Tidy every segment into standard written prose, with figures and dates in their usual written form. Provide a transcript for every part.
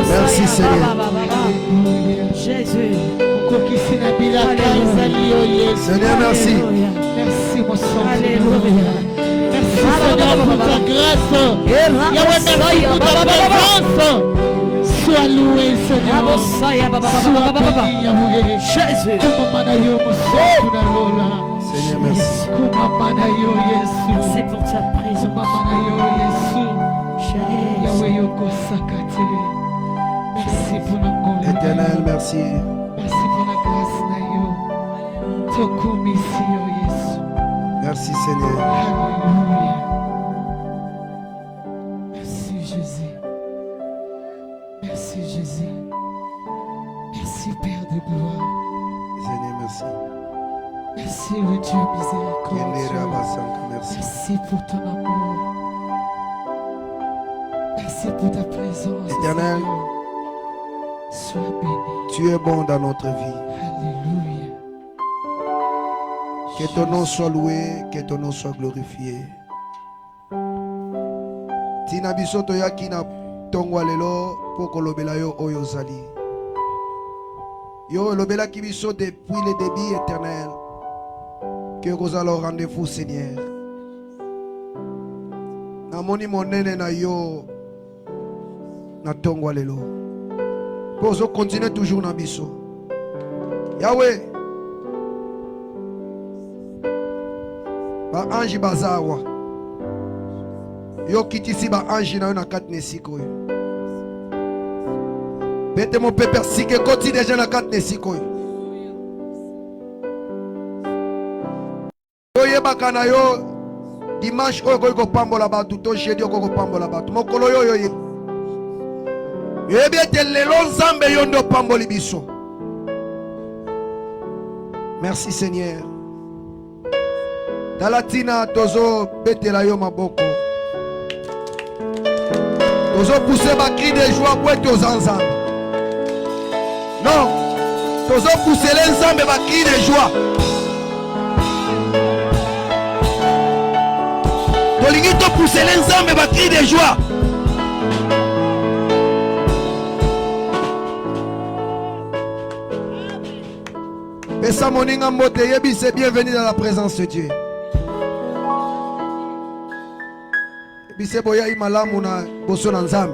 Merci Seigneur. Jésus. Seigneur, merci. Merci mon sang. Alléluia. Merci Seigneur pour ta grâce. Yahweh, merci pour ta présence. Sois loué Seigneur. Sois béni Yahweh. Seigneur, Jésus. merci. Merci pour ta présence. Merci pour notre colère. Éternel, merci. Merci pour la grâce. Merci Seigneur. Alléluia. Merci Jésus. Merci Jésus. Merci Père de gloire. Seigneur, merci. Merci, le Dieu miséricordieux. Merci. Merci pour ton amour. Merci pour ta présence. Éternel, Seigneur. Sois béni. tu es bon dans notre vie. Alléluia. Que ton nom soit loué, que ton nom soit glorifié. Tina biso toyaki na tongwa lelo po kolobela yo oyo ozali. Yo lobelaki biso depuis le début éternel. Que kozala au rendez-vous Seigneur. Namoni monene na yo na tongwa lelo. Pozo continuer toujours na biso. Yahweh. Ba anji bazawa. Yo kitisi ba anji na yo na kat nesiko yo. Bete mon pépère sike koti déjà na kat nesiko yo. Yo yebaka na yo dimanche oyo ko pambola batu to jeudi ko pambola batu. Mokolo yo yo ye. Yebi ete lelo nzambe yo ndo pamboli biso. Merci Seigneur. Talatina tozo betela yo maboko. Tozo pousser ba cri de joie pour être aux ensemble. Non. Tozo pousser les ensemble ba cri de joie. Tolingi to pousser les ensemble ba cri de joie. Pesa moninga mbote yebi c'est bienvenue dans la présence de Dieu. Bise boya imalamu na boso na nzambe.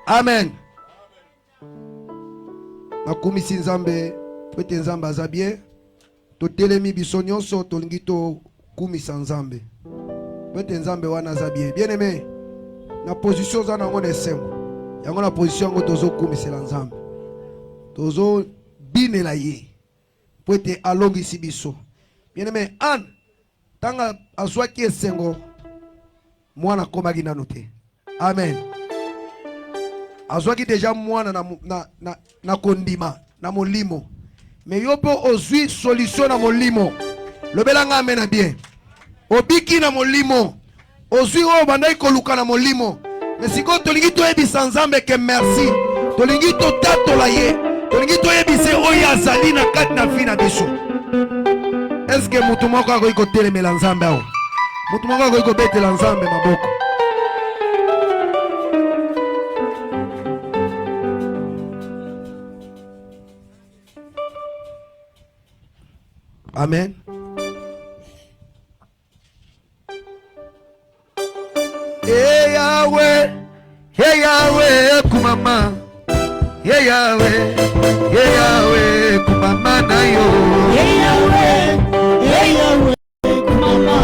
Amen. Nakumisi nzambe pwete nzambe aza bien. Totelemi biso nyonso tolingi to kumisa nzambe. Pwete nzambe wana aza bien. Bien aimé. Na position za nango nesengo. Yango na position ngo tozo kumisela nzambe. Tozo binela ye. Pwete alongisi biso. Bien aimé, an tanga azwaki esengo. Mwana komaki nanu te. Amen. Azwaki déjà mwana na kondima na molimo. Mais yo po ozwi solution na molimo. Lobelanga amena bien. Obiki na molimo. Ozwi o bandai koluka na molimo. Mais siko tolingi to ebisa nzambe ke merci. Tolingi to tatola ye. Tolingi to ebise oyo azali na kati na vie na biso. Est-ce que mutu moko akoki kotelemela nzambe awo? Mutu moko akoki kobetela nzambe maboko. Amen. Hey Yahweh, hey Yahweh, kumama. Hey Yahweh, hey Yahweh, kumama na yo. Hey Yahweh, hey Yahweh, kumama.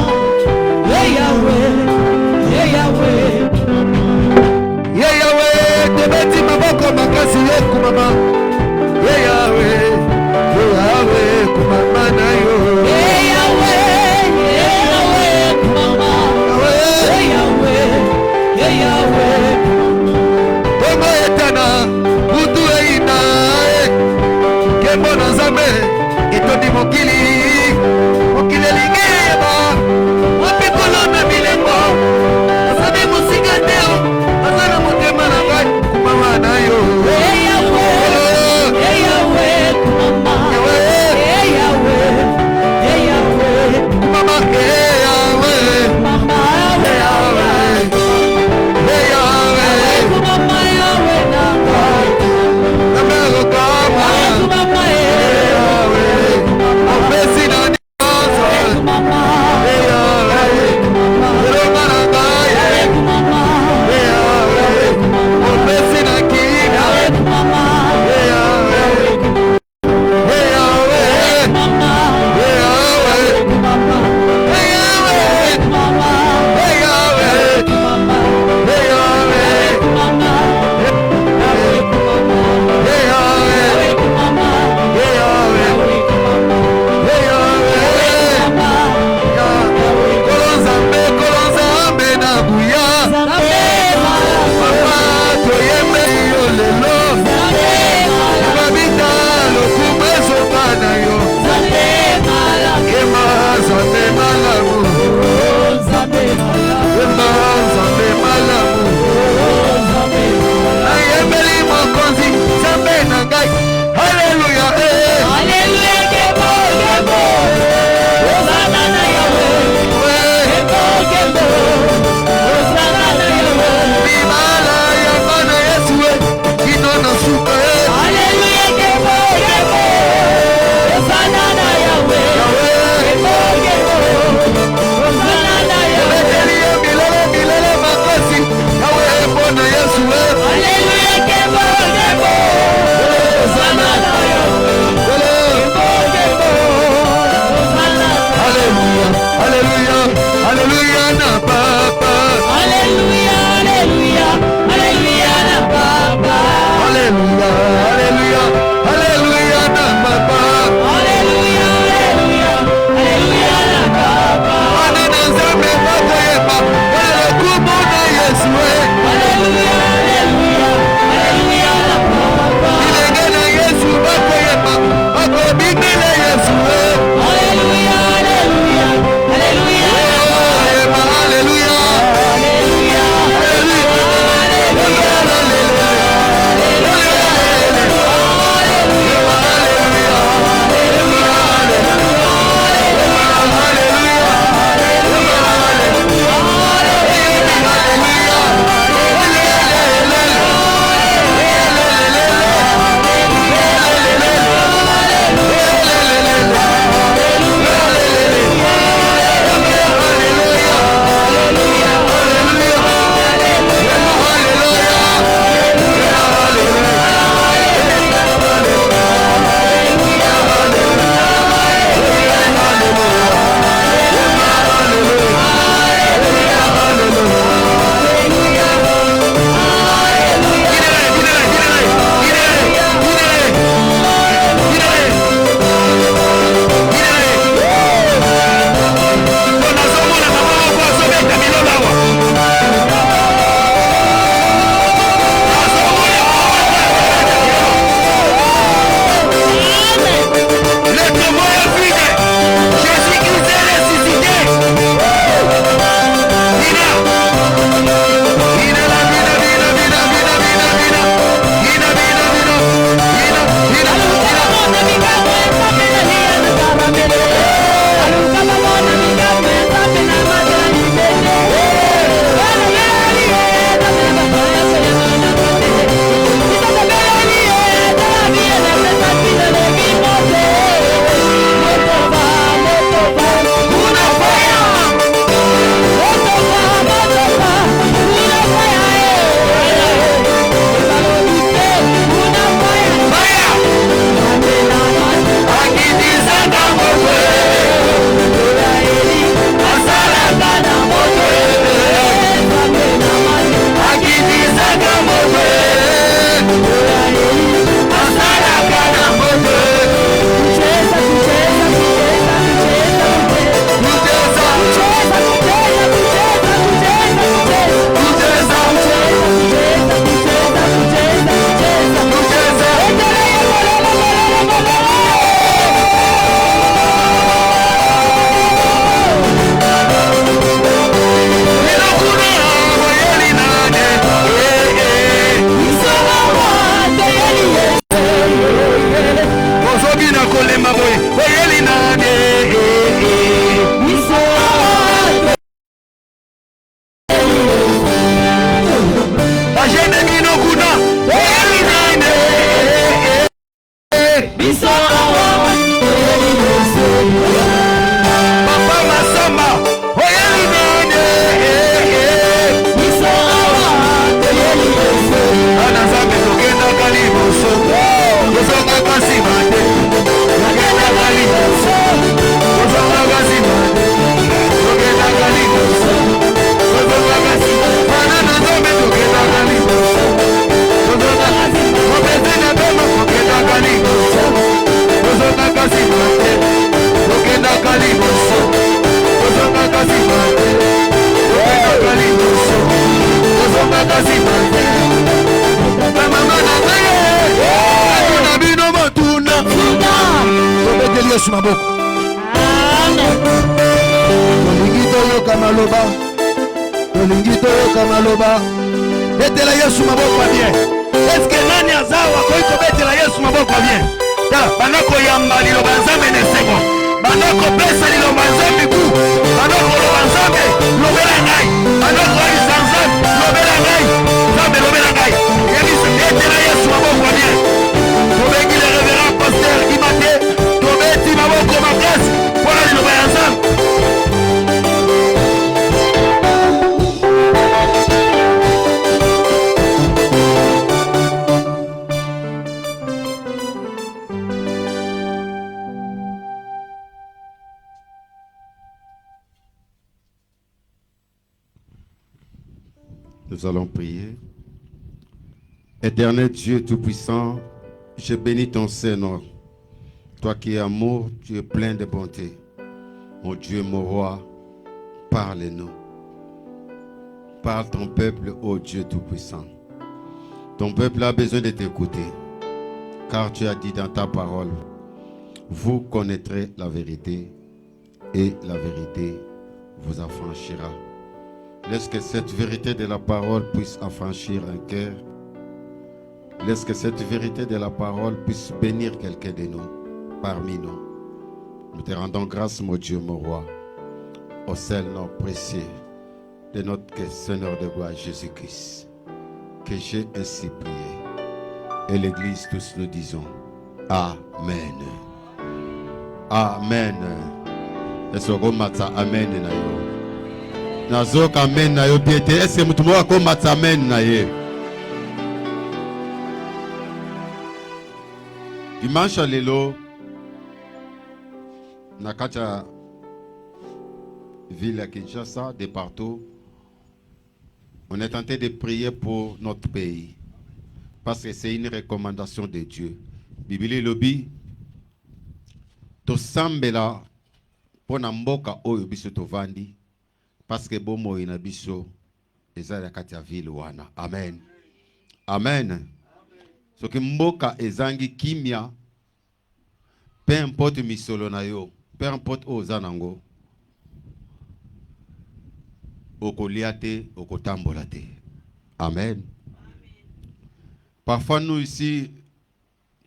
Hey Yahweh, hey Yahweh. Hey Yahweh, tebeti maboko makasi ye kumama. Hey Yahweh, kumama na yo. Hey Yahweh, kumama. Hey Yahweh, Bongo etana, butu eina, kembo na nzambe, etondi mokili, mokili lingeba, wapi kolona bilembo, asabi musika teo, asana motema na ngai, kumama na yo. hey Yahweh, Yesu maboko. Amen. Tolingi toyoka maloba. Tolingi toyoka maloba. Betela Yesu maboko bien. Est-ce que nani azawa koito betela Yesu maboko bien? Ta banako yamba liloba nzambe nesengo. Banako pesa liloba nzambe ku. Banako loba nzambe lobela ngai. Banako isa nzambe lobela ngai. Nzambe lobela ngai. Yebisa betela Yesu maboko bien. Tobengi le révérend pasteur Imate. Tobeti maboko makasi. Voilà liloba ya nzambe. Nous allons prier. Éternel Dieu Tout-Puissant, je bénis ton Saint-Nom. Toi qui es amour, tu es plein de bonté. Mon Dieu, mon roi, parle-nous. Parle ton peuple, ô Dieu Tout-Puissant. Ton peuple a besoin de t'écouter. Car tu as dit dans ta parole, vous connaîtrez la vérité et la vérité vous affranchira. Laisse que cette vérité de la parole puisse affranchir un cœur. Laisse que cette vérité de la parole puisse bénir quelqu'un de nous, parmi nous. Nous te rendons grâce, mon Dieu, mon roi, au seul nom précieux de notre Seigneur de gloire, Jésus-Christ, que j'ai ainsi prié. Et l'Église, tous nous disons, Amen. Amen. Et ce rematza, Amen. Nazok amen na yo biete. Est-ce que mutu moko akomata amen na ye? Dimanche à lelo na kati ya ville à Kinshasa, de partout, on est tenté de prier pour notre pays parce que c'est une recommandation de Dieu. Bibili lobi to sambela pona mboka oyo biso tovandi. Parce que bon mot ina biso ezala kati ya ville wana. Amen. Amen. So ki mboka ezangi kimia, peu importe misolo na yo, peu importe ozanango, okolia te, okotambola te. Amen. Parfois nous ici,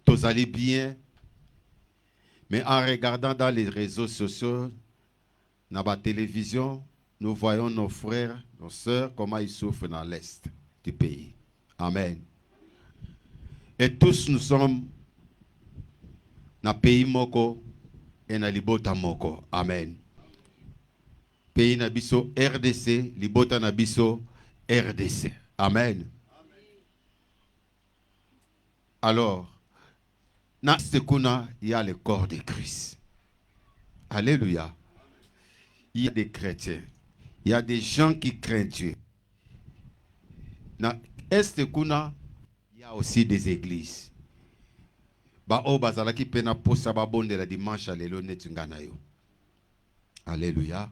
tous allons bien, mais en regardant dans les réseaux sociaux, dans la télévision, nous voyons nos frères, nos sœurs, comment ils souffrent dans l'est du pays. Amen. Et tous nous sommes dans le pays moko et dans libota moko. Amen. Pays nabiso RDC, libota nabiso RDC. Amen. Alors, dans ce kuna, il y a le corps de Christ. Alléluia. Il y a des chrétiens. Il y a des gens qui craignent Dieu. Dans Est kuna, il y a aussi des églises. Ba o bazalaki pena posa ba bonde la dimanche à lelo netungana yo. Alléluia.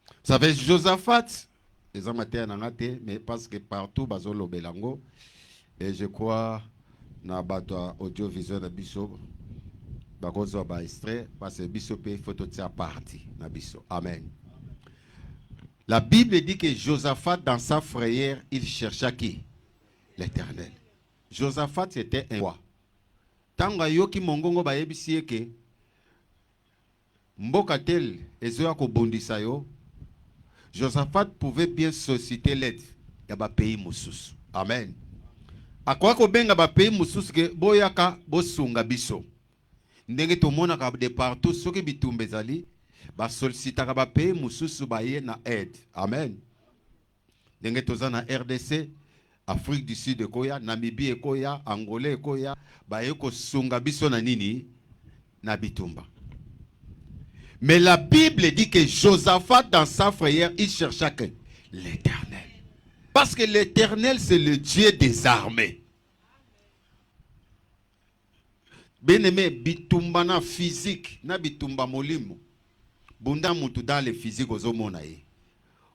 Vous savez, Josaphat, les amateurs n'ont pas, mais parce que partout bazolo belango, et je crois na bato audiovisuel na biso bakozo ba extrait parce que biso pe photo tia parti na biso. Amen. La Bible dit que Josaphat, dans sa frayeur, il chercha qui? L'Éternel. Josaphat était un roi. Tanga yoki mongongo ba yebisi ke mboka tel ezoya ko bondisa yo. Josaphat pouvait bien solliciter l'aide ya ba pays mususu. Amen. Akwa ko benga ba pays mususu ke boyaka bosunga biso. Ndenge to mona ka de partout soki bitumbe zali ba sollicitaka ba pays mususu ba ye na aide. Amen. Ndenge toza na RDC, Afrique du Sud ekoya, Namibie ekoya, Angola ekoya, ba ye ko sunga biso na nini na bitumba. Mais la Bible dit que Josaphat, dans sa frayeur, il chercha que l'Éternel. Parce que l'Éternel, c'est le Dieu des armées. Bien-aimé, bitumba na physique, na bitumba molimo. Bunda mutu dans le physique ozo monaye.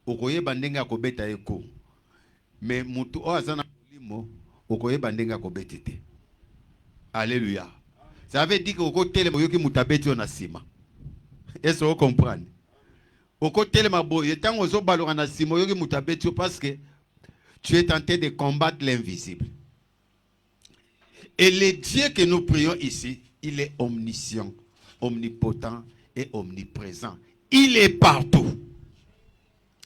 Okoye bandenga kobeta eko. Mais mutu o azana molimo, okoye bandenga kobetete. Alléluia. Ça veut dire qu'au côté de Moyoki Moutabeti on a sima. Est-ce que vous comprenez? Au côté de Maboye, tant aux autres on a sima Moyoki Moutabeti parce que tu es tenté de combattre l'invisible. Et le Dieu que nous prions ici, il est omniscient, omnipotent et omniprésent. Il est partout.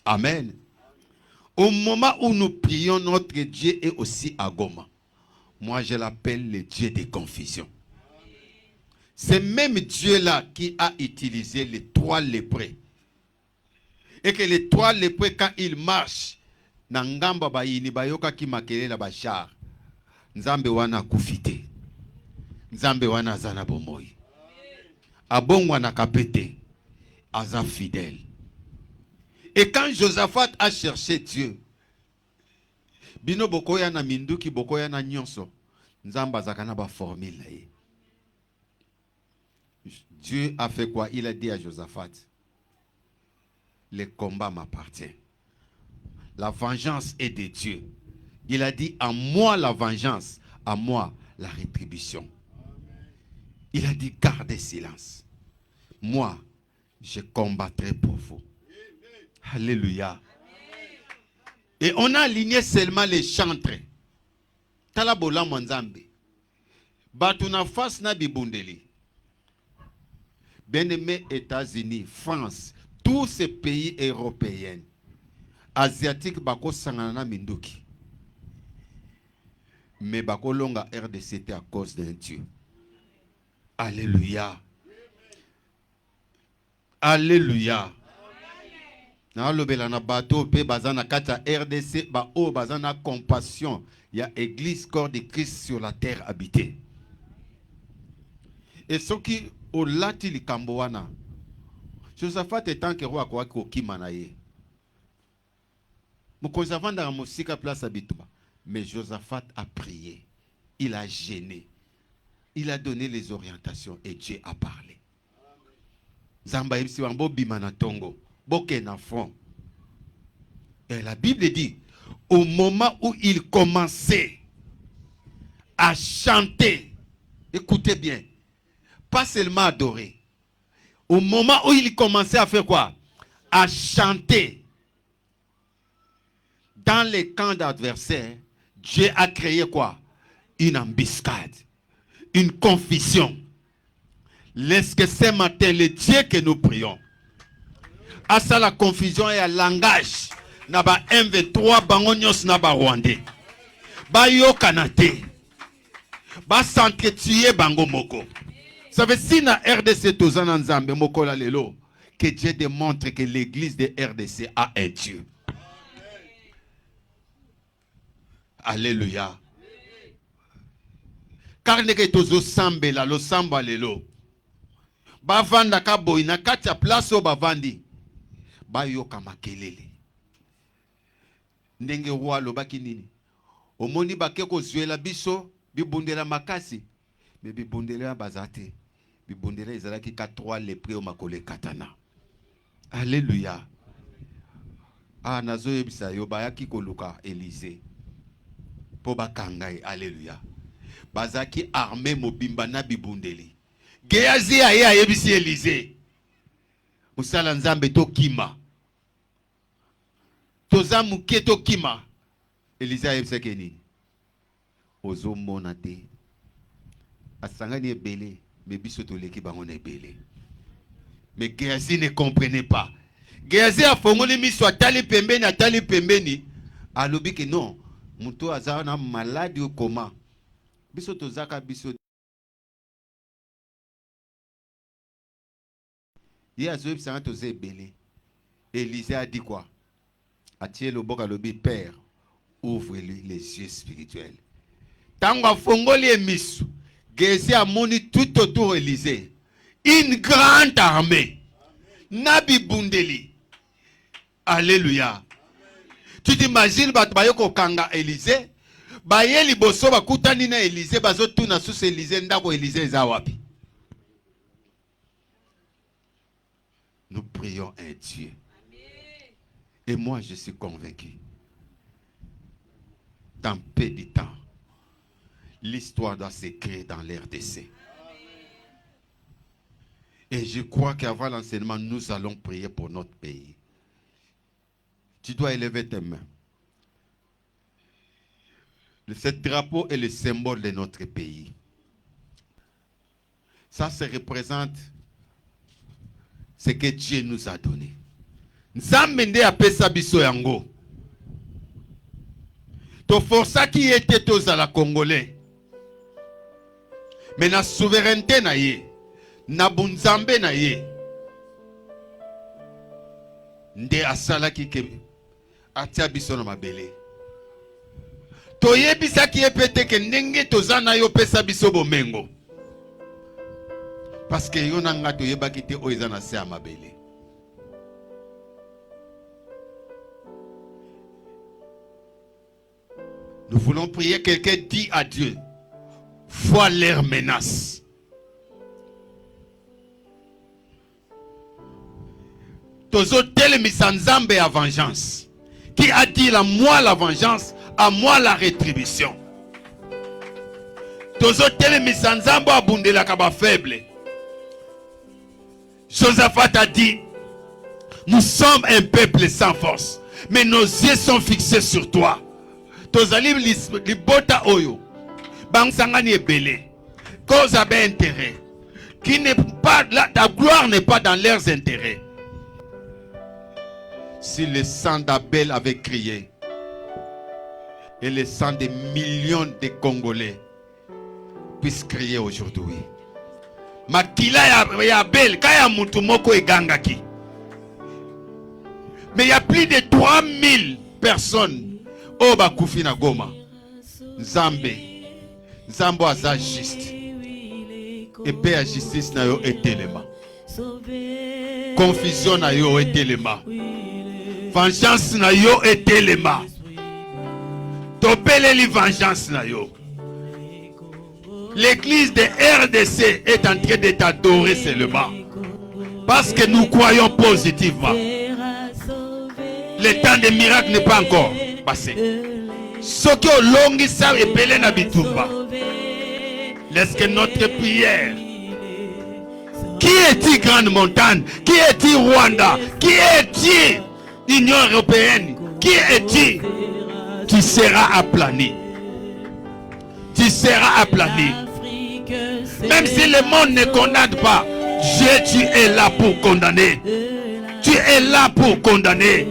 Amen. Au moment où nous prions, notre Dieu est aussi à Goma. Moi, je l'appelle le Dieu des confusions. C'est même Dieu-là qui a utilisé les 3 lépreux. Et que les 3 lépreux, quand ils marchent, Nangamba bayini bayoka ki makele la bachar. Nzambe wana kufite. Nzambe wana zana bomoi. Abong wana kapete. Aza fidèle. Et quand Josaphat a cherché Dieu, bino bokoya na minduki bokoya na nyonso, nzamba zakana ba formule. Dieu a fait quoi? Il a dit à Josaphat, le combat m'appartient. La vengeance est de Dieu. Il a dit, à moi la vengeance, à moi la rétribution. Il a dit, gardez silence. Moi, je combattrai pour vous. Alléluia. Et on a aligné seulement les chantres. Talabola Manzambe. Batuna face na bibundeli. Bien-aimés États-Unis, France, tous ces pays européens, asiatiques, bako sangana minduki. Mais bako longa RDC c'était à cause d'un Dieu. Alléluia. Alléluia. Na lobela na bateau pe bazana kata RDC ba o bazana compassion. Il y a église corps de Christ sur la terre habitée. Et ce qui au lati likamboana. Josaphat étant que roi kwa kokima na ye. Mokonzi avanda musika place habituba. Mais Josaphat a prié. Il a gêné. Il a donné les orientations et Dieu a parlé. Zamba ibsi wambo bimana tongo. Boken fond. Et la Bible dit, au moment où il commençait à chanter, écoutez bien, pas seulement adorer, au moment où il commençait à faire quoi? À chanter dans les camps d'adversaires, Dieu a créé quoi? Une embuscade, une confusion. Laisse que ce matin, le Dieu que nous prions, à ça la confusion et à langage, naba M23 bangonyos naba rwandais, ba yo kanate, ba s'entretuer bango moko. Ça veut si na RDC tozana nzambe moko la lelo, que Dieu démontre que l'église de RDC a un Dieu. Alléluia. Car ne que tozo sambe la lo samba lelo. Ba vanda ka boy na katia place o ba vandi. Ba yo kamakelele. Ndenge roi lo baki nini. Omoni bake ko zuela biso bibundela makasi. Mais bibundela bazate. Bibundela ezalaki ka 3 lépreux au makole katana. Alléluia. Ah nazo yebisa yo bayaki koluka Élysée. Po bakangai. Alléluia. Bazaki armé mobimba na bibundeli. Geazi aye ayebisi Élysée. Musala nzambe to kima. Toza muke to kima. Élysée ayebisa keni. Ozo monate. Asangani ebele. Mais biso to leki bango na ebele. Mais Geazi ne comprenait pas. Geazi a fongoli miso atali pembeni. Alobi ke non. Muto azara na malade ou comment. Biso to zaka biso. Il y a Zoïb Saint Osé Belé. Élisée a dit quoi? A-t-il le boc à l'obi, Père, ouvre-lui les yeux spirituels. Tango fongoli et misu. Gézi a moni tout autour Élisée. Une grande armée. Nabi Bundeli. Alléluia. Tu t'imagines, Batbayoko Kanga Élisée? Bayeli boso bakutani na Élisée, bazotu na sous Élisée, ndako Élisée zawapi. Nous prions un Dieu. Et moi, je suis convaincu. Dans peu de temps, l'histoire doit s'écrire dans l'RDC. Et je crois qu'avant l'enseignement, nous allons prier pour notre pays. Tu dois élever tes mains. Ce drapeau est le symbole de notre pays. Ça représente ce que Dieu nous a donné. Nzambe nde apesa biso yango. To força qui était tous à la Congolais. Mais na souveraineté na ye, na bunzambe na ye. Nde asala ki ke atia biso na mabele. To yebisa ki epete ke ndenge tozana yo pesa biso bomengo. Parce que yo nanga to yebaki te oiza na se mabele. Nous voulons prier, quelqu'un dit à Dieu, vois leurs menaces. Tozo telemisa nzambe à vengeance. Qui a dit à moi la vengeance, à moi la rétribution. Tozo telemisa nzambe abundela kaba faible. Josaphat a dit, nous sommes un peuple sans force, mais nos yeux sont fixés sur toi. Tozali libota oyo bangsangani ebele cause a ben intérêt qui n'est pas là, ta gloire n'est pas dans leurs intérêts. Si le sang d'Abel avait crié et le sang des millions de Congolais puisse crier aujourd'hui, makila ya Abel kaya mutu moko egangaki, mais il y a plus de 3000 personnes Oba Kufina Goma. Nzambo aza juste. Et paix à justice na yo etelema. Confusion na yo etelema. Vengeance na yo etelema. Topele li vengeance na yo. L'église de RDC est en train de t'adorer seulement. Parce que nous croyons positivement. Le temps des miracles n'est pas encore passé. Ce qui est longi ça et pelé na bitumba. Laisse que notre prière. Qui est-il grande montagne? Qui est-il Rwanda? Qui est-il Union européenne? Qui est-il? Tu seras aplani. Tu seras aplani. Même si le monde ne condamne pas, Dieu, tu es là pour condamner. Tu es là pour condamner.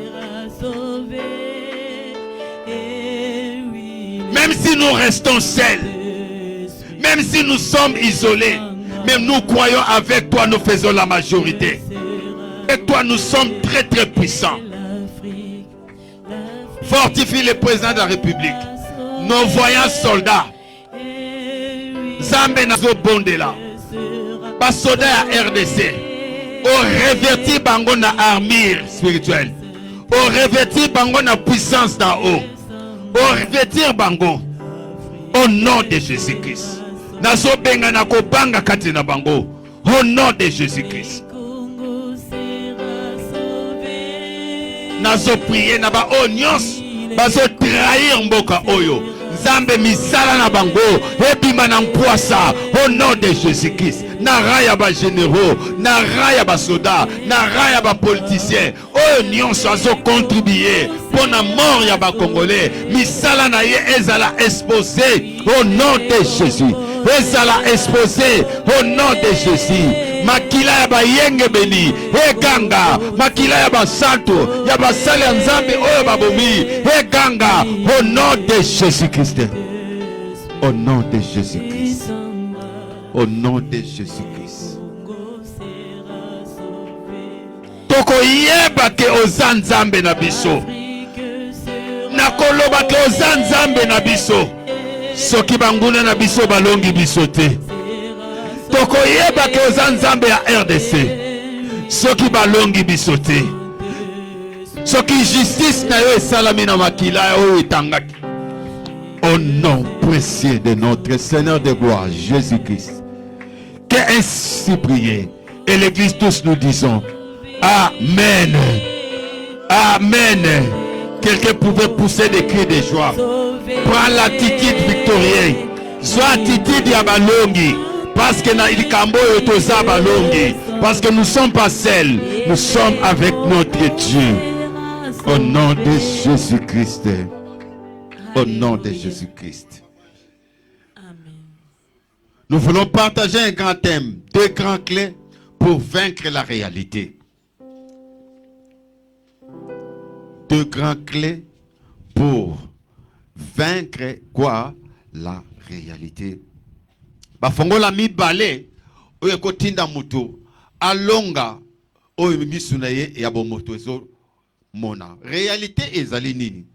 Même si nous restons seuls, même si nous sommes isolés, même nous croyons avec toi, nous faisons la majorité. Avec toi, nous sommes très très puissants. Fortifie le président de la République, nos voyants soldats. Zambé nazo bondela, bas soldats à RDC, au revêtir bango na armure spirituelle, au revêtir bango na puissance d'en haut. Au revêtir bango au nom de Jésus-Christ. Nazo benga na kobanga kati na bango au nom de Jésus-Christ. Nazo prier na ba onyos bazo trahir mboka oyo. Nzambe misala na bango ebima na mpoasa au nom de Jésus-Christ. Na raya ba généraux, na raya ba soldats, na raya ba politiciens. Oyo nyonso azo contribuer pour la mort ya ba Congolais. Misala na ye ezala exposé au nom de Jésus. Ezala exposé au nom de Jésus. Makila ya ba yenge beni eganga, makila ya ba santo ya ba sali ya nzambe oyo babomi eganga au nom de Jésus-Christ. Au nom de Jésus-Christ. Au nom de Jésus-Christ. Toko yeba ke oza nzambe na biso. Nakoloba ke oza nzambe na biso. Soki banguna na biso balongi biso te. Toko yeba ke oza nzambe ya RDC. Soki balongi biso te. Soki justice na yo esalami na makila oyo etangaki. Au nom précieux de notre Seigneur de gloire, Jésus-Christ. Que ainsi prier. Et l'église tous nous disons Amen. Amen. Quelqu'un pouvait pousser des cris de joie. Prends l'attitude victorieuse. Soit attitude ya balongi. Parce que na ilikambo yotoza balongi. Parce que nous ne sommes pas seuls. Nous sommes avec notre Dieu. Au nom de Jésus-Christ. Au nom de Jésus-Christ. Nous voulons partager un grand thème. 2 grandes clés pour vaincre la réalité. 2 grandes clés pour vaincre quoi? La réalité. Bafongola mi balé oyo kotinda mutu alonga oyo misuna ye ya bomoto ezo mona. Réalité ezali nini?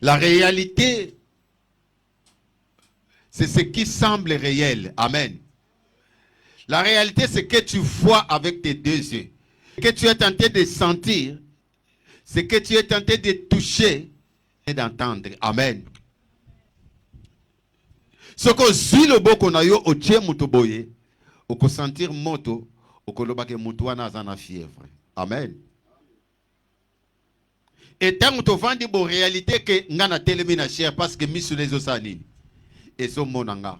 La réalité, c'est ce qui semble réel. Amen. La réalité, c'est que tu vois avec tes 2 yeux. Ce que tu es tenté de sentir, ce que tu es tenté de toucher et d'entendre. Amen. Ce que si le boko na yo otie mutoboye, oko sentir moto, oko lobake mutuana zana fièvre. Amen. Et tant que tu vends des réalités que ngana telemina cher parce que mis sur les osanines et son monanga.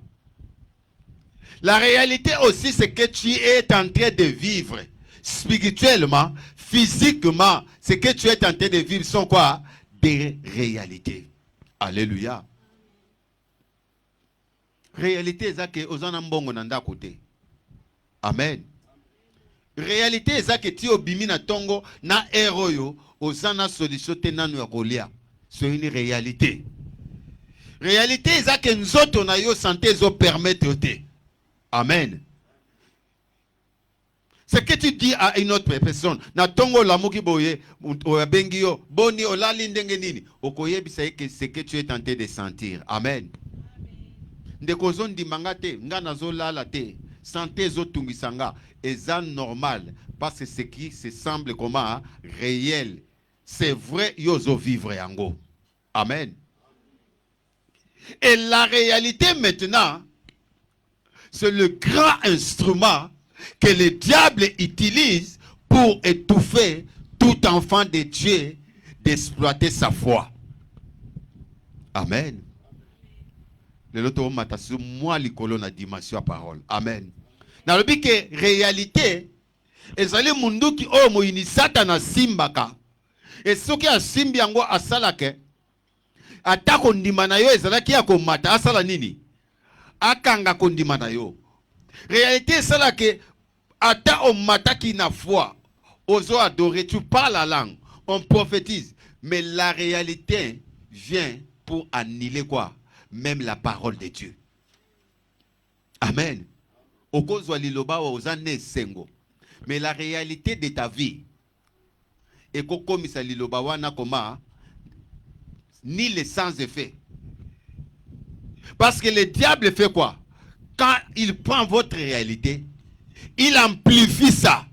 La réalité aussi, c'est que tu es en train de vivre spirituellement, physiquement. Ce que tu es en train de vivre sont quoi? Des réalités. Alléluia. Réalité, c'est que aux anambongo nanda côté. Amen. Réalité, c'est que tu obimi na tongo na eroyo osana solution tenanu ya kolia. C'est une réalité. Réalité, c'est que nous autres na yo santé zo permettre te. Amen. Ce que tu dis à une autre personne, na tongo la muki boye, o bengi yo, boni o lali ndenge nini, okoye bisa que ce que tu es tenté de sentir. Amen. Ndeko zon di mangate, nga na zo lala te, santé zo tungisanga, eza normal, parce que ce qui se semble comment réel, c'est vrai, yo zo vivre yango. Amen. Et la réalité maintenant, c'est le grand instrument que le diable utilise pour étouffer tout enfant de Dieu d'exploiter sa foi. Amen. Le loto matasu moi likolo na dimension parole. Amen. Na lobi que réalité ezali mundu ki o moyini satana simbaka. Et soki asimbi yango asalake atako ndima na yo ezalaki ya komata asala nini? Akanga kondima na yo. Réalité c'est là que ata on mataki na foi, ozo adorer, tu parles la langue, on prophétise, mais la réalité vient pour annihiler quoi? Même la parole de Dieu. Amen. Okozwa liloba wa ozane sengo. Mais la réalité de ta vie et kokomisa liloba wana koma ni les sans effet. Parce que le diable fait quoi? Quand il prend votre réalité, il amplifie ça.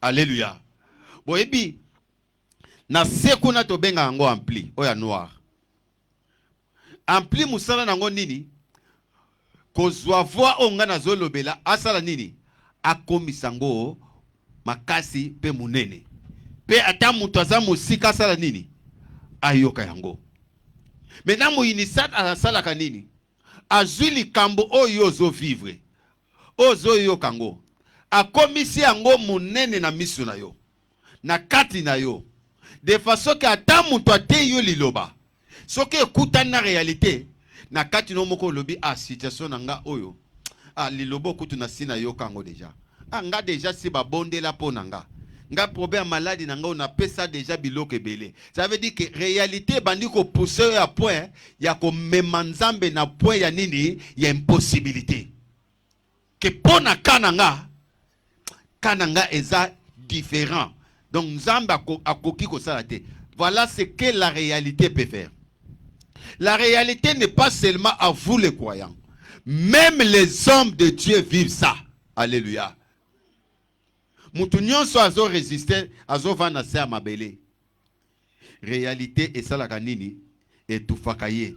Alléluia. Bon, et puis, na sekuna to benga ango ampli, oya noir. Ampli musala nango nini? Kozwa voix onga na zolobela, asala nini? Akomisango makasi pe munene. Pe ata mutu aza musika asala nini? Ayoka yango. Maintenant mo inisat asala kanini? Azuli kambo oyo zo vivre. Ozo yo kango. Akomisi yango munene na misu na yo. Na kati na yo. De façon que ata mutu ate yo liloba. Soki ekuta na réalité. Na kati no moko lobi a situation nanga oyo. Lilobo kutu na sina yo kango déjà. Nga déjà si ba bonde la po nanga. Nga problème maladie nanga on appelle ça déjà biloko ebele. Ça veut dire que réalité bandi ko pousser à point ya ko memanzambe na point ya nini ya impossibilité. Que pona kananga eza différent. Donc nzamba akoki ko salate. Voilà ce que la réalité peut faire. La réalité n'est pas seulement à vous les croyants. Même les hommes de Dieu vivent ça. Alléluia. Mutu nyonso azo résister, azo vana se amabele. Réalité et ça la kanini et tout fakaye.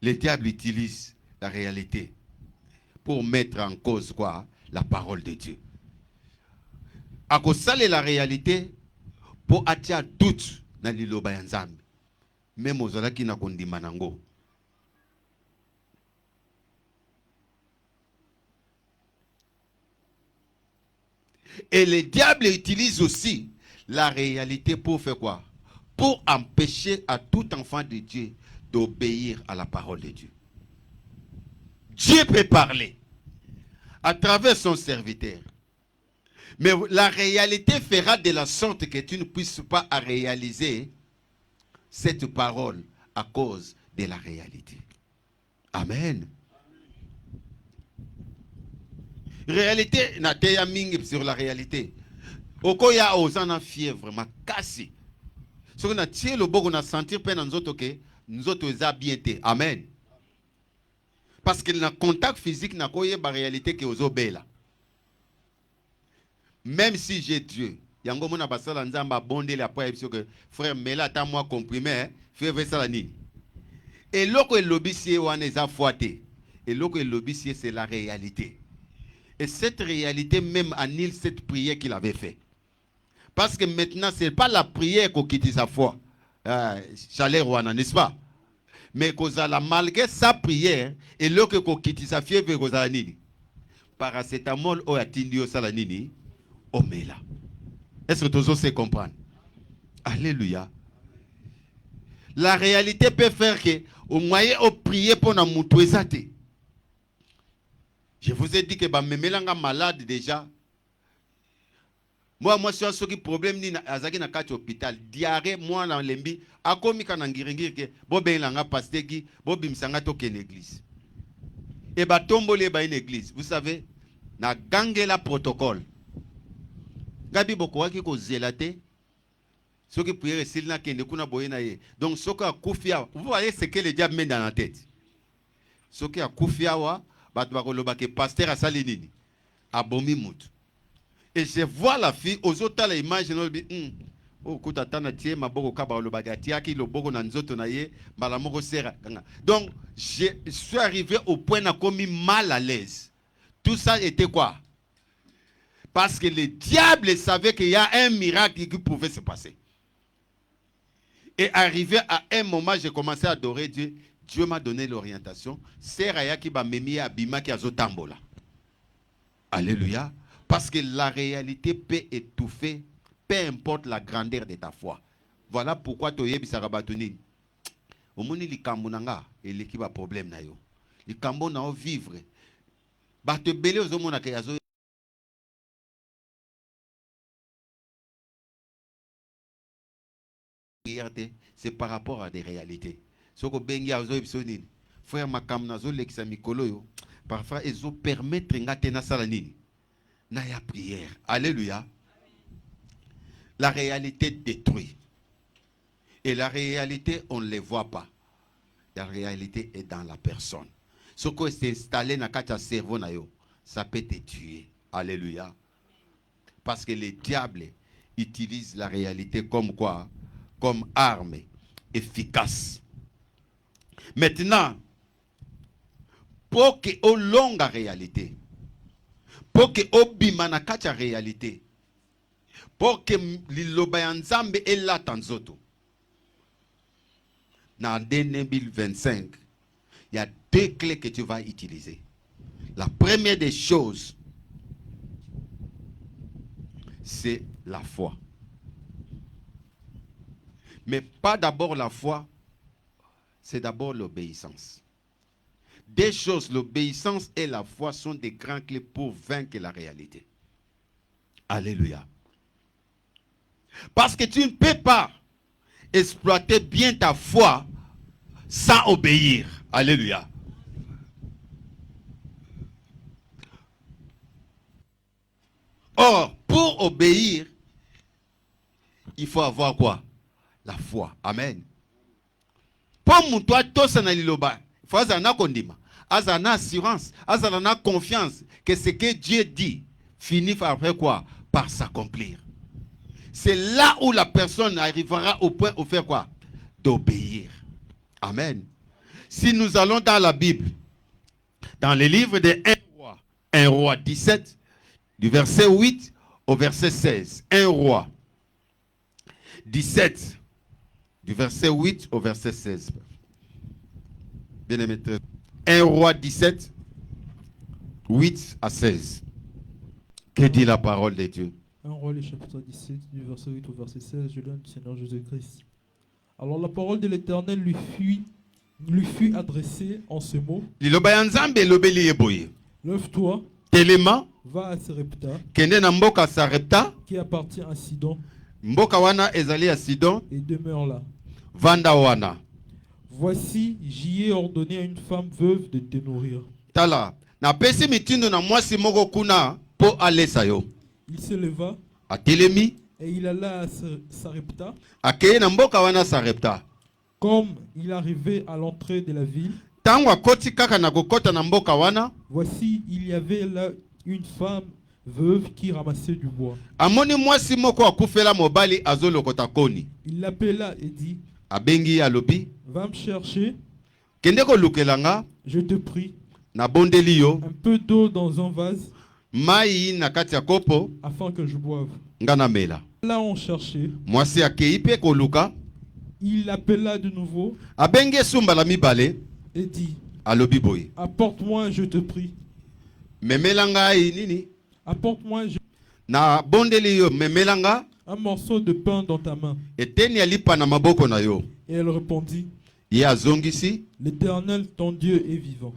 Le diable utilise la réalité pour mettre en cause quoi? La parole de Dieu. A kosale la réalité pour attirer doute na liloba ya Nzambe. Même ozalaki na kondima nango. Et le diable utilise aussi la réalité pour faire quoi? Pour empêcher à tout enfant de Dieu d'obéir à la parole de Dieu. Dieu peut parler à travers son serviteur. Mais la réalité fera de la sorte que tu ne puisses pas réaliser cette parole à cause de la réalité. Amen. Réalité, na teya mingi sur la réalité. Okoya ozana fièvre, ma kasi. Ce qu'on a tiré le bogo, on a senti peine nous autres que nous autres bien été. Amen. Parce que le contact physique n'a pas la réalité que aux bela. Même si j'ai Dieu, yango mona basala nzamba bondé la poids que frère Mela ta moi comprimé, frère ça la nini. Et loko lobissier wana eza foité. Et loko lobissier c'est la réalité. Et cette réalité même annule cette prière qu'il avait fait. Parce que maintenant, ce n'est pas la prière qu'on quitte sa foi. Chaleur wana, n'est-ce pas? Mais malgré sa prière, et là qu'on quitte sa fièvre, kozala nini? Paracétamol ou atindio salanini, omela. Est-ce que tous vous savez comprendre? Alléluia. La réalité peut faire que, au moyen de prier pour nous moutouezate. Je vous ai dit que me malade déjà. Moi, je suis un problème ni azaki na kati hôpital. Diarrhée, moi, dans l'embi. Akomi kanangiringir ke, bobe langa pasteki, bobi msanga toke l'église. Et ba tombole ba une église. Vous savez, na gangela protocole. Gabi bokoaki ko zelate. Ce qui prière s'il n'a qu'un kuna boyena ye. Donc, ce qui a koufia, vous voyez ce que le diable met dans la tête. Ce qui a koufia wa, batwa ke pasteur a salinini. Abomi mout. Et je vois la fille, aux autres, la image, oh, donc, je suis arrivé au point de commis mal à l'aise. Tout ça était quoi? Parce que le diable savait qu'il y a un miracle qui pouvait se passer. Et arrivé à un moment, j'ai commencé à adorer Dieu. Dieu m'a donné l'orientation. C'est Raya qui m'a mis à Bima qui a zotambola. Alléluia. Parce que la réalité peut étouffer, peu importe la grandeur de ta foi. Voilà pourquoi tu es bisarabatuni. Au monde li kambunanga et l'équipe a problème na yo. Li kambo na vivre. Ba te belé aux hommes na yazo. C'est par rapport à des réalités. Ce que bengi azo ebisonini. Frère makam nazo lekisa mikolo yo. Parfois ils ont permettre ngate na salanini. Naya prière. Alléluia. La réalité détruit. Et la réalité, on ne les voit pas. La réalité est dans la personne. Ce qui est installé dans le cerveau, ça peut te tuer. Alléluia. Parce que le diable utilise la réalité comme quoi? Comme arme efficace. Maintenant, pour que au long la réalité, pour que obima na kati ya réalité, pour que liloba ya nzambe elata nzoto. Dans 2025, il y a deux clés que tu vas utiliser. La première des choses, c'est la foi. Mais pas d'abord la foi, c'est d'abord l'obéissance. Deux choses, l'obéissance et la foi sont des grands clés pour vaincre la réalité. Alléluia. Parce que tu ne peux pas exploiter bien ta foi sans obéir. Alléluia. Or, pour obéir, il faut avoir quoi? La foi. Amen. Pour mon toi, tout ça n'a liloba. Il faut avoir kondima. Azana assurance, azana confiance que ce que Dieu dit finit par faire quoi? Par s'accomplir. C'est là où la personne arrivera au point où faire quoi? D'obéir. Amen. Si nous allons dans la Bible, dans le livre de 1 roi 17, du verset 8 au verset 16. 1 roi 17, du verset 8 au verset 16. Bien-aimé, 1 roi 17, 8 à 16. Que dit la parole de Dieu? 1 Roi, chapitre 17, du verset 8 au verset 16, je donne du Seigneur Jésus-Christ. Alors la parole de l'Éternel lui fut adressée en ce mot. Liloba ya Nzambe elobeli ye boye. Lève-toi, Telema, va à Sarepta, kende na mboka Sarepta, qui appartient à Sidon, mboka wana ezali ya Sidon, et demeure là. vanda wana. Voici, j'y ai ordonné à une femme veuve de te nourrir. Tala, na pesi mitindo na mwasi moko kuna po alesa yo. Il se leva Atelemi, et il alla à Sarepta. akeye na mboka wana Sarepta. Comme il arrivait à l'entrée de la ville, Tango akoti kaka na kokota na mboka wana, voici, il y avait là une femme veuve qui ramassait du bois. amoni mwasi moko akufela mobali azolokota koni. Il l'appela et dit, Abengi alobi, va me chercher, kende kolukelanga je te prie, na bondeli yo, un peu d'eau dans un vase, mai na kati ya kopo, afin que je boive. nga na mela. Là, on cherchait. Mwasi akei pe koluka, Il l'appela de nouveau abengi esumba la mibale, et dit, alobi boye. apporte-moi, je te prie. Memela ngai nini? Apporte-moi Na bondeli yo, memela nga, un morceau de pain dans ta main. eteni ya lipa na maboko na yo. Et elle répondit, Ye azongisi, l'Éternel, ton Dieu, est vivant.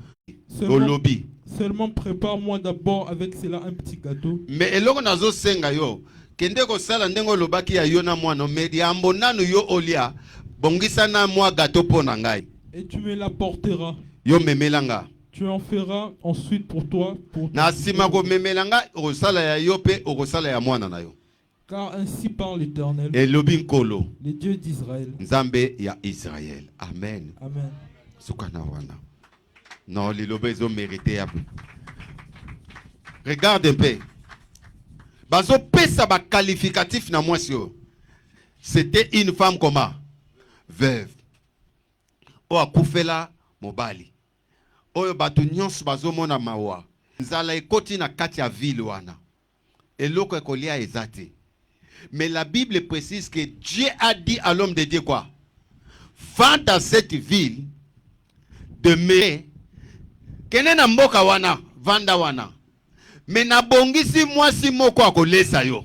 Seulement, olobi. seulement prépare-moi d'abord avec cela un petit gâteau. Me eloko nazo senga yo, kende kosala ndenge olobaki ya yo na mwana, me yambo nanu yo olia, bongisa na mwa gato po na ngai. Et tu me l'apporteras. Yo memela nga. Tu en feras ensuite pour toi. Na sima ko memela nga, okosala ya yo pe okosala ya mwana na yo. Car ainsi parle l'Éternel, Elobi nkolo, le Dieu d'Israël. Nzambe ya Israël. Amen. Amen. Sukana wana. Non, liloba ils ont mérité. Regarde un peu. Bazo pesa ba qualificatif na mwasi yo. C'était une femme comment? Veuve. O akufela mobali. Oyo bato nyonso bazo mona mawa. Nzala ekoti na kati ya ville wana. Eloko ekolia ezate. Mais la Bible précise que Dieu a dit à l'homme de Dieu quoi? Va dans cette ville, demeure. Kene na mboka wana, vanda wana. Mais na bongisi mwasi moko akolesa yo.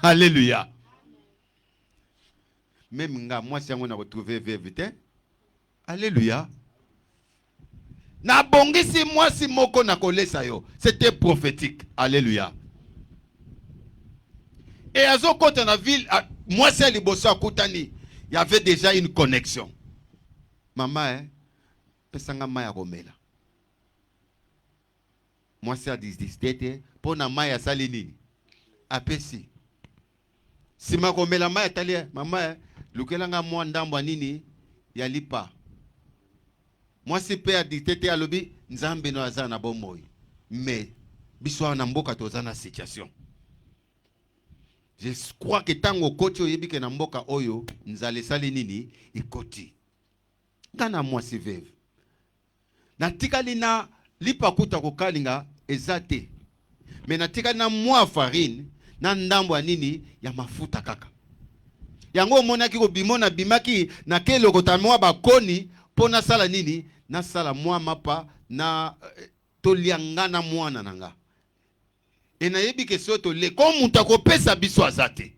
Alléluia. Même nga mwasi yango na retrouver vérité. Alléluia. Na bongisi mwasi moko na kolesa yo. C'était prophétique. Alléluia. Et à côté dans la ville, moi c'est liboso akutani, il y avait déjà une connexion. Maman, pesanga maya romela. Moi c'est à 10 pour na maya sali nini. Apesi. Si ma romela maya tali, maman, lukelanga moi ndambo nini ya lipa. Moi c'est pe à 10 à lobi, nzambe no azana bomoy. Mais biso na mboka tozana situation. Je crois que tango koti oyebi ke na mboka oyo nzale sali nini ikoti. Kana mwasi veve. Na tikali na lipa kuta kokalinga ezate. Me na tikali na mwa farine na ndambo ya nini ya mafuta kaka. Yango monaki ko bimona bimaki na kelo kotamwa bakoni pona sala nini na sala mwa mapa na toliangana mwana nanga. Et na yebi ke soto le comme mutako pesa biso azate.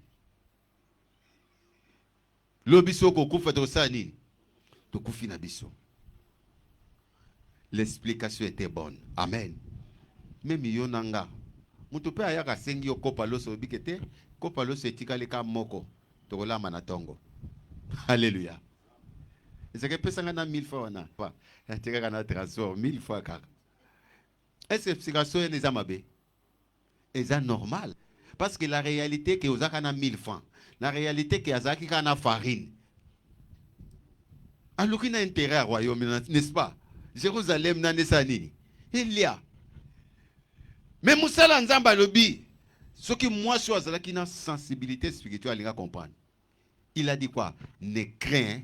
Lo biso ko kufa to sa nini? To kufi na biso. L'explication était bonne. Amen. Même yonanga. Mutu pe ayaka sengi yo kopa loso bikete, kopa loso etikale ka moko. To la manatongo. Alléluia. Est-ce que pesa ngana 1000 fois wana? Pas. Tika kana transfert 1000 fois kaka. Est-ce que l'explication est nzamabe? C'est normal. Parce que la réalité que vous avez 1000 francs. La réalité que vous avez farine. Alors qu'il y a intérêt au royaume, n'est-ce pas? Jérusalem n'a pas de il y a. Mais Moussa Nzamba lobi, ce qui moi je suis qui a sensibilité spirituelle, il va comprendre. Il a dit quoi? Ne crains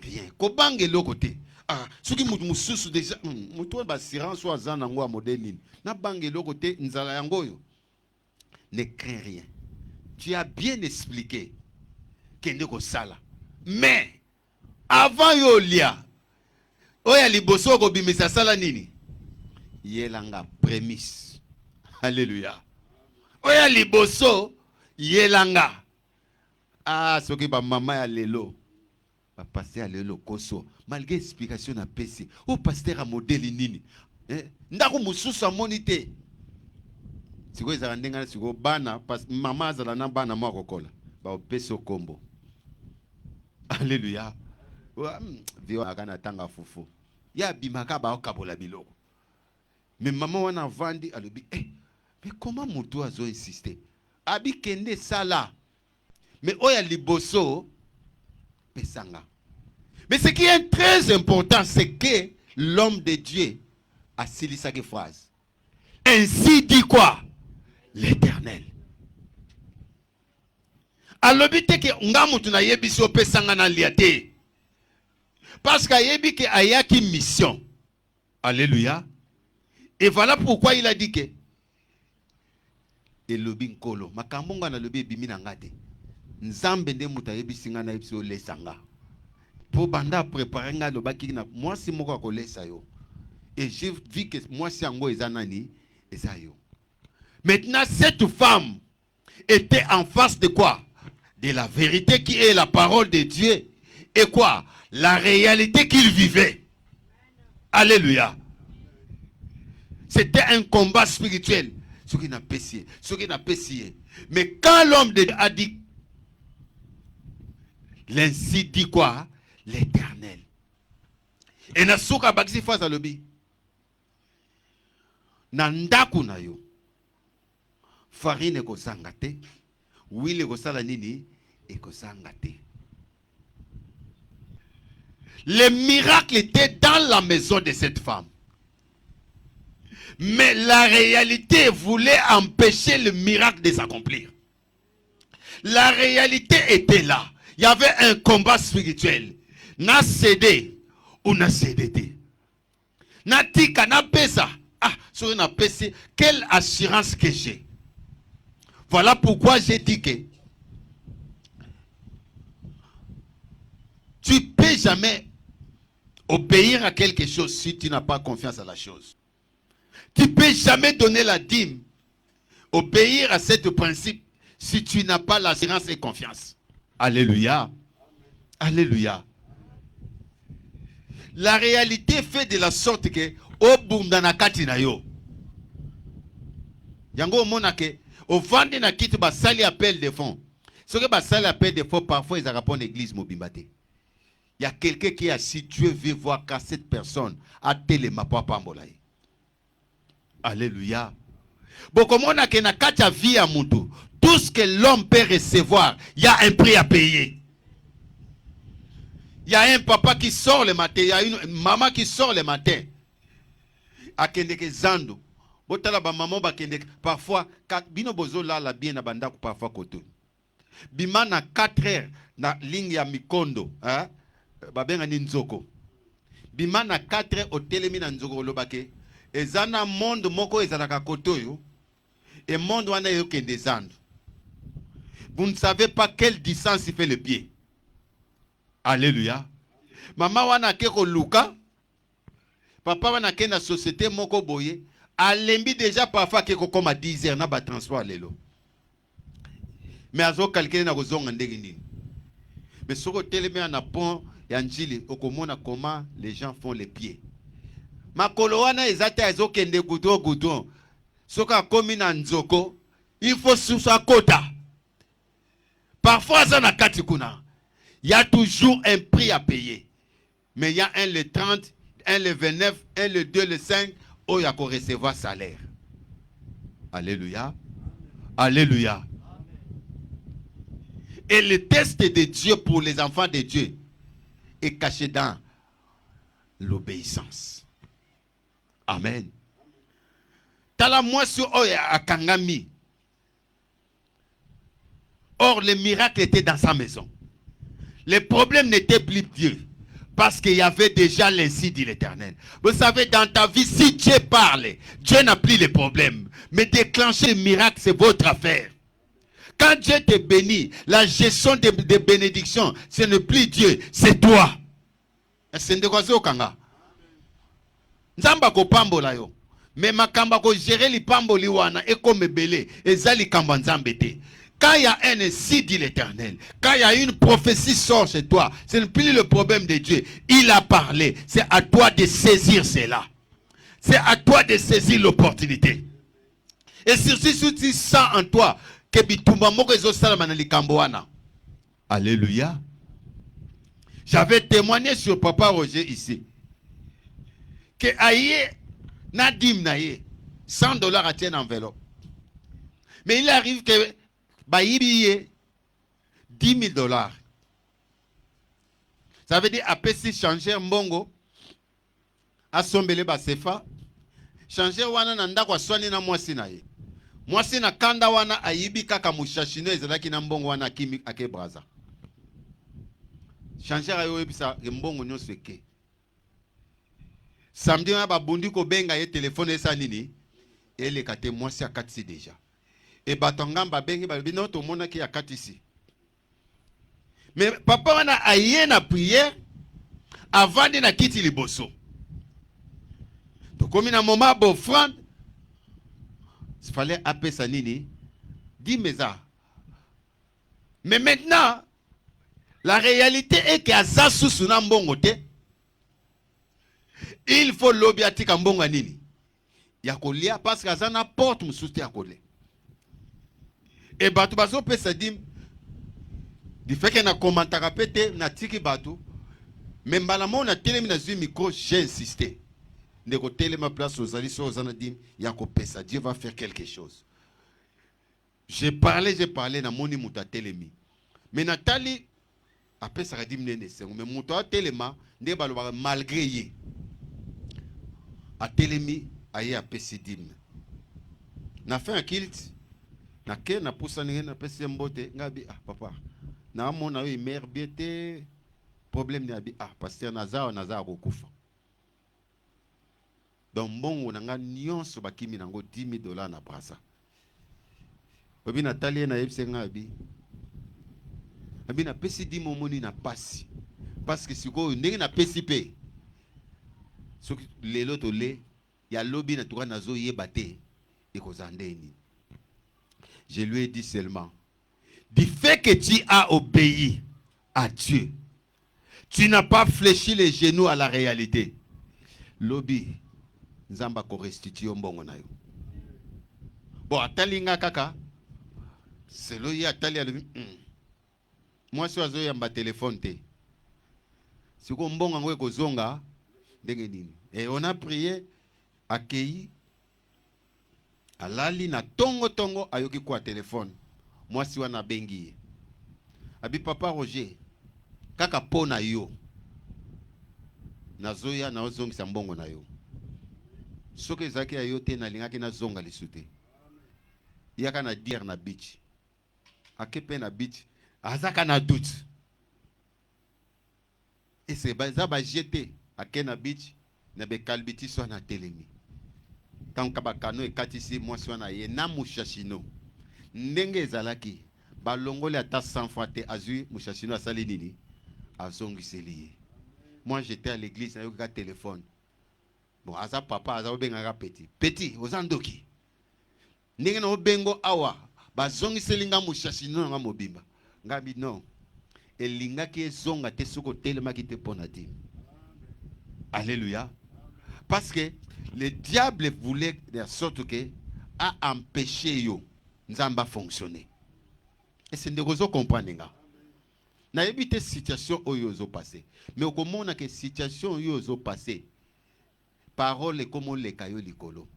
rien. Kobange l'autre côté. Ah, ce qui moussous déjà, moutou ba siran soit zanango a modèle. Na bange l'autre côté, nzala yangoyo. Ne crains rien. Tu as bien expliqué qu'il y a sala. Mais avant yolia, oya liboso ko bimisa sala nini? Yelanga prémisse. Alléluia. Oya liboso yelanga. Ah, ce qui ba maman ya lelo. Ba passer à lelo koso. Malgré explication na PC. O pasteur a modèle nini. Ndako mususu amonite. Siko ezala ndenga siko bana parce maman azala na bana mwa kokola. Ba opesa kombo. Alléluia. Vio akana tanga fufu. Ya bimaka ba okabola biloko. Mais maman wana vandi alobi mais comment mutu azo insister? Abi kende sala. Mais oya liboso pesanga. Mais ce qui est très important, c'est que l'homme de Dieu a sili sa phrase. Ainsi dit quoi? L'Éternel. Alobi te ke nga mutu na yebiso pesanga na liate. Parce qu'ayebi ke ayaki mission. Alléluia. Et voilà pourquoi il a dit que elobi nkolo makambonga na lobi bimi na ngate nzambe nde muta yebisinga na yebiso lesanga pour banda préparer nga lobaki na moi si moko ko lesa yo et j'ai vu que moi si ango ezanani ezayo. Maintenant cette femme était en face de quoi? De la vérité qui est la parole de Dieu et quoi? La réalité qu'il vivait. Alléluia. C'était un combat spirituel. Ce qui n'a pas essayé. Mais quand l'homme de Dieu a dit, l'ainsi dit quoi? L'Éternel. Et na souka bakisi face à l'obi. Nandaku na yo. Farine ko sangate. Wile ko sala nini e ko sangate. Le miracle était dans la maison de cette femme. Mais la réalité voulait empêcher le miracle de s'accomplir. La réalité était là. Il y avait un combat spirituel. Na cédé ou na cédé. Na tika na pesa. Ah, sur na pesa, quelle assurance que j'ai. Voilà pourquoi j'ai dit que tu ne peux jamais obéir à quelque chose si tu n'as pas confiance à la chose. Tu ne peux jamais donner la dîme, obéir à ce principe si tu n'as pas l'assurance et confiance. Alléluia. Alléluia. La réalité fait de la sorte que au bundanakati na yo. Yango monake au vandi na kitu basali appel de fonds. Ce que basali appel de fonds parfois ils répondent l'église mobimbate. Il y a quelqu'un qui est assis, Dieu veut voir qu'à cette personne a téléma papa mbolaye. Alléluia. Bon, comme on a que na kacha vie à mutu, tout ce que l'homme peut recevoir, il y a un prix à payer. Il y a un papa qui sort le matin, il y a une maman qui sort le matin. A kendeke zando. Botala ba maman ba kendeke parfois bino bozo la bien na banda parfois koto. Bima na 4 heures na ligne ya Mikondo, hein? Ba benga ni nzoko. Bima na 4 heures au telemi na nzoko lobake. Ezana monde moko ezalaka kotoyo et monde wana yo kende zando. Vous ne savez pas quelle distance il fait le pied. Alléluia. Maman wana keko luka. Papa wana kena société moko boye. Alembi déjà parfois keko comme à 10 heures na ba transport lelo. Mais azo calculer na kozonga ndenge nini. Mais soko telemi na pont ya njili okomona comment les gens font les pieds. Makolo wana ezata ezokende gudo. Soka komi na nzoko, il faut susa kota. Parfois ça na kati kuna. Il y a toujours un prix à payer. Mais il y a un le 30, un le 29, un le 2, le 5, où il y a qu'on recevoir salaire. Alléluia. Alléluia. Et le test de Dieu pour les enfants de Dieu est caché dans l'obéissance. Amen. Tala moissu oya akangami. Or, le miracle était dans sa maison. Le problème n'était plus Dieu. Parce qu'il y avait déjà l'ainsi dit l'Éternel. Vous savez, dans ta vie, si Dieu parle, Dieu n'a plus les problèmes. Mais déclencher le miracle, c'est votre affaire. Quand Dieu te bénit, la gestion des bénédictions, ce n'est plus Dieu, c'est toi. C'est de quoi ça, Kanga? Nzamba ko pambola yo. Mais makamba ko gérer lipambo liwana et comme belé et zali kambanzambete. Quand il y a un ainsi dit l'Éternel, quand il y a une prophétie sort chez toi, ce n'est plus le problème de Dieu. Il a parlé. C'est à toi de saisir cela. C'est à toi de saisir l'opportunité. Et surtout si tu sens en toi que bitumba moko ezosala na likambo wana. Alléluia. J'avais témoigné sur Papa Roger ici. Que aïe Nadim naïe $100 à tienne enveloppe. Mais il arrive que baïbiye $10,000. Ça veut dire après si changer mbongo a sombele ba sefa changer wana na ndako swani na mwasi naye. Mwasi na kanda wana ayibi kaka mushashino ezalaki na mbongo wana kimi ake braza. Changer ayo ebisa mbongo nyonso eke. Samedi on a babundi ko benga ye téléphone esa nini ele kate mwasi akatisi déjà. Et batongamba bengi balbino to mona ki akatisi. Mais papa wana aye na prière avant de na kiti liboso. Donc comme na moment offrande il fallait appeler ça nini 10 meza. Mais maintenant la réalité est que azasu suna mbongo te. Il faut lobiatika mbongo nini. Ya kolia parce que azana porte mususte ya kolia. Et batu bazo pesa dim di fait que na commentaire pété na tiki batu même balamo na télé na zui micro j'ai insisté ne ko télé ma place aux ali so zana dim ya ko pesa Dieu va faire quelque chose. J'ai parlé na moni muta télémi mais Nathalie après ça dim nene sengo mais muta téléma nde balo malgré ye a télémi aye a pesidim na fait un kilt na ke na poussa ninge na pesi mbote ngabi papa na mona yo mère biete problème ni abi pasteur naza kokufa donc mbongo na nga nyonso bakimi nango $10,000 na brasa obi Nathalie na yebse ngabi abi na pesi di momoni na pasi parce que siko ndenge na pesi pe soki lelo to le ya lobi na tuka nazo yebate ekozandeni. Je lui ai dit seulement, du fait que tu as obéi à Dieu, tu n'as pas fléchi les genoux à la réalité. Lobi, nzamba ko restitue mbongo na yo. Bon, atalinga kaka, c'est lo ya atali alobi. Moi so azo yamba téléphone te. Siko mbongo ngo ekozonga ndenge nini. Et on a prié, accueilli. Alali na tongo ayoki kwa téléphone. Moi si wana bengi. Abi papa Roger. Kaka pona yo. Nazoya na ozongisa mbongo na yo. Soke zaki ayo te na lingaki na zonga lisute. Yaka na dire na beach. Akepe na beach. Azaka na doute. Et c'est baza ba jeté ake na beach na be kalbiti so na telemi. Quand kabakano e katisi mwasi wana ye na mushashino ndenge ezalaki balongole ata 100 fois te azui mushashino asali nini azongiseli ye. Moi j'étais à l'église na yoka téléphone bon aza papa aza obengaka petit ozandoki ndenge na obengo awa bazongiseli nga mushashino nga mobimba ngabi non elingaki ezonga te soko telemaki te pona ti. Alléluia. Parce que le diable voulait de sorte que a empêché yo nzamba fonctionner. Et c'est ne rezo comprendre. Na éviter situation oyo zo passé. Mais au comment que situation yo zo passé. Parole comme les kayo likolo.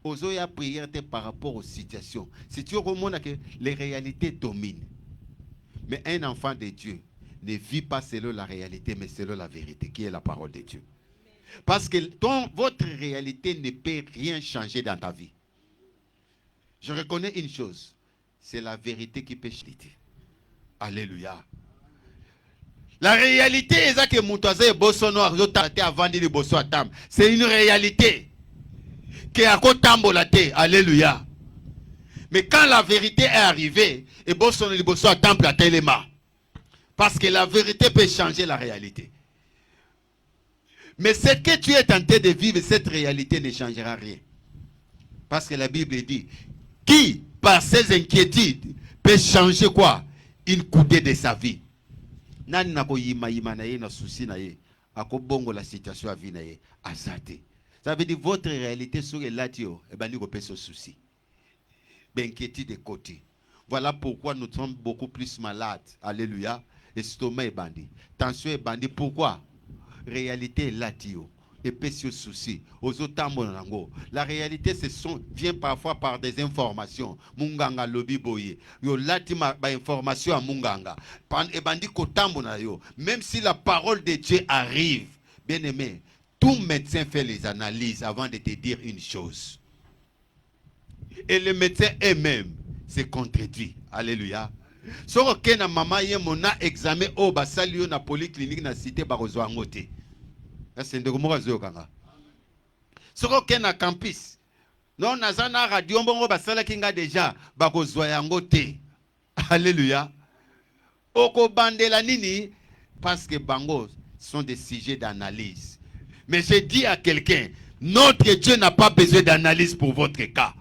Ozo ya prière par rapport aux situations. Si tu remontes que les réalités dominent. Mais un enfant de Dieu ne vit pas selon la réalité mais selon la vérité qui est la parole de Dieu. Parce que votre réalité ne peut rien changer dans ta vie. Je reconnais une chose. C'est la vérité qui peut changer. Alléluia. La réalité est que Moutaze et Bosso Noir avant de Bosso à Tam. C'est une réalité. Qui est à côté de Alléluia. Mais quand la vérité est arrivée, et Bosso et Bosso à Tam à Téléma. Parce que la vérité peut changer la réalité. Mais ce que tu es tenté de vivre, cette réalité ne changera rien. Parce que la Bible dit, qui, par ses inquiétudes, peut changer quoi? Une coudée de sa vie. Nani nako yima na ye na souci na ye, ako bongo la situation à vie na ye, azate. Ça veut dire votre réalité sur le latio, et ben nous ce souci. Inquiétude de côté. Voilà pourquoi nous sommes beaucoup plus malades. Alléluia. Estomac est bandit. Tension est bandit. Pourquoi? Réalité est latio. Et pécio souci. La réalité vient parfois par des informations. Munganga lobby boye. Yo latima ba information à munganga. Et bandit kotambo na yo. Même si la parole de Dieu arrive, bien aimé, tout médecin fait les analyses avant de te dire une chose. Et le médecin eux-mêmes se contredit. Alléluia. Si on a maman yé mona examen au basalio na polyclinique na cité barozo angote. C'est de comment zo kanga. Si on a campus, non nazana radio bongo basala kinga déjà barozo angote. Alléluia. Oko bandela nini parce que bango sont des sujets d'analyse. Mais j'ai dit à quelqu'un, notre Dieu n'a pas besoin d'analyse pour votre cas.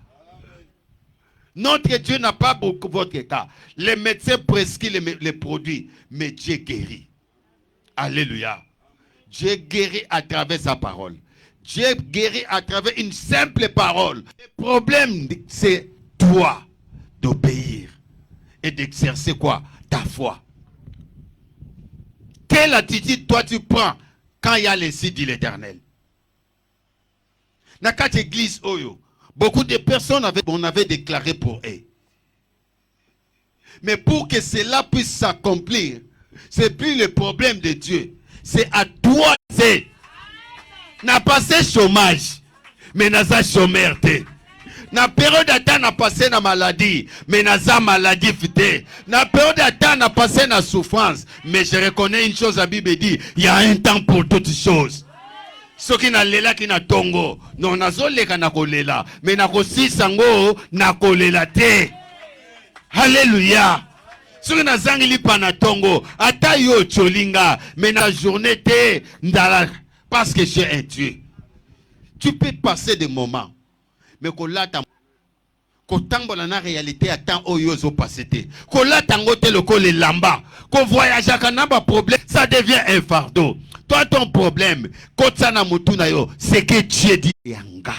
Notre Dieu n'a pas beaucoup votre cas. Les médecins prescrivent les produits, mais Dieu guérit. Alléluia. Dieu guérit à travers sa parole. Dieu guérit à travers une simple parole. Le problème, c'est toi d'obéir et d'exercer quoi? Ta foi. Quelle attitude toi tu prends quand il y a les signes de l'Éternel? Dans cette église, beaucoup de personnes on avait déclaré pour eux. Mais pour que cela puisse s'accomplir, c'est plus le problème de Dieu. C'est à toi. C'est n'a passé chômage, mais n'a pas chômeur. Na période de temps n'a passé na maladie, mais n'a pas maladie fité. Na période de temps n'a passé na souffrance, mais je reconnais une chose, la Bible dit, il y a un temps pour toutes choses. Ce qui n'a lela qui n'a tongo, non na zoleka na kolela, mais na kosi sango na kolela te. Alléluia. Ce qui n'a zangili pa na tongo, ata yo cholinga, mais na journée te ndala, parce que j'ai un Dieu. Tu peux passer des moments, mais kolata kotambola na réalité attend oyozo passer. Kolata ngote loko le lamba, ko voyage kanaba problème, ça devient un fardeau. Toi, ton problème, c'est que Dieu dit Yanga.